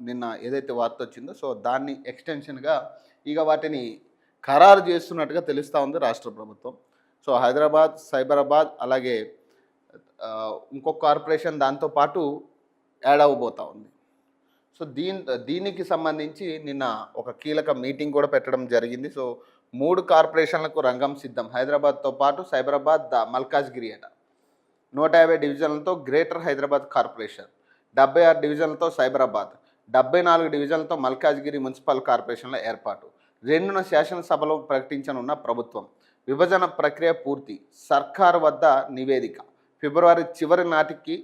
నిన్న ఏదైతే వార్త వచ్చిందో సో దాన్ని ఎక్స్టెన్షన్గా ఇక వాటిని ఖరారు చేస్తున్నట్టుగా తెలుస్తూ ఉంది రాష్ట్ర ప్రభుత్వం. సో హైదరాబాద్, సైబరాబాద్ అలాగే ఇంకొక కార్పొరేషన్ దాంతో పాటు యాడ్ అవ్వబోతూ ఉంది. సో దీనికి సంబంధించి నిన్న ఒక కీలక మీటింగ్ కూడా పెట్టడం జరిగింది. సో 3 కార్పొరేషన్లకు రంగం సిద్ధం. హైదరాబాద్తో పాటు సైబరాబాద్, మల్కాజ్గిరి అట. 150 డివిజన్లతో గ్రేటర్ హైదరాబాద్ కార్పొరేషన్, 76 డివిజన్లతో సైబరాబాద్, 74 డివిజన్లతో మల్కాజ్గిరి మున్సిపల్ కార్పొరేషన్ల ఏర్పాటు. 2న శాసనసభలో ప్రకటించనున్న ప్రభుత్వం. విభజన ప్రక్రియ పూర్తి. సర్కారు వద్ద నివేదిక. ఫిబ్రవరి చివరి నాటికి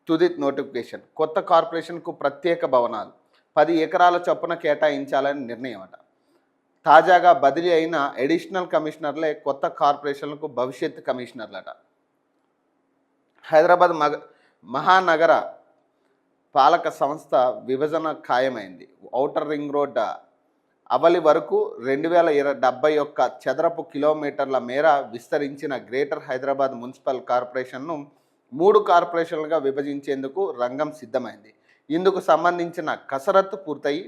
తుది నోటిఫికేషన్. కొత్త కార్పొరేషన్కు ప్రత్యేక భవనాలు 10 ఎకరాల చొప్పున కేటాయించాలని నిర్ణయం అట. తాజాగా బదిలీ అయిన అడిషనల్ కమిషనర్లే కొత్త కార్పొరేషన్లకు భవిష్యత్ కమిషనర్లట. హైదరాబాద్ మహానగర పాలక సంస్థ విభజన ఖాయమైంది. ఔటర్ రింగ్ రోడ్ అవలి వరకు 2071 చదరపు కిలోమీటర్ల మేర విస్తరించిన గ్రేటర్ హైదరాబాద్ మున్సిపల్ కార్పొరేషన్ను 3 కార్పొరేషన్లుగా విభజించేందుకు రంగం సిద్ధమైంది. ఇందుకు సంబంధించిన కసరత్తు పూర్తయి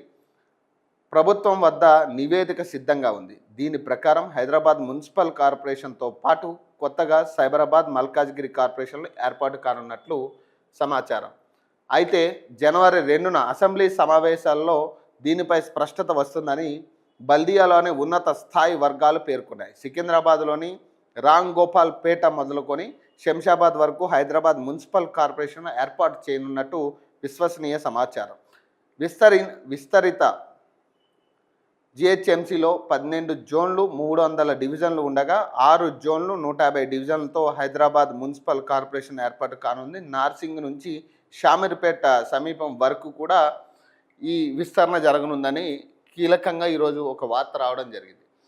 ప్రభుత్వం వద్ద నివేదిక సిద్ధంగా ఉంది. దీని ప్రకారం హైదరాబాద్ మున్సిపల్ కార్పొరేషన్తో పాటు కొత్తగా సైబరాబాద్, మల్కాజ్గిరి కార్పొరేషన్లు ఏర్పాటు కానున్నట్లు సమాచారం. అయితే జనవరి 2న అసెంబ్లీ సమావేశాల్లో దీనిపై స్పష్టత వస్తుందని బల్దియాలోని ఉన్నత స్థాయి వర్గాలు పేర్కొన్నాయి. సికింద్రాబాద్లోని రామ్ గోపాల్ పేట మొదలుకొని శంషాబాద్ వరకు హైదరాబాద్ మున్సిపల్ కార్పొరేషన్ ఏర్పాటు చేయనున్నట్టు విశ్వసనీయ సమాచారం. విస్తరిత జిహెచ్ఎంసీలో 12 జోన్లు, 300 డివిజన్లు ఉండగా 6 జోన్లు, 150 డివిజన్లతో హైదరాబాద్ మున్సిపల్ కార్పొరేషన్ ఏర్పాటు కానుంది. నార్సింగ్ నుంచి షామీర్పేట సమీపం వరకు కూడా ఈ విస్తరణ జరగనుందని కీలకంగా ఈరోజు ఒక వార్త రావడం జరిగింది.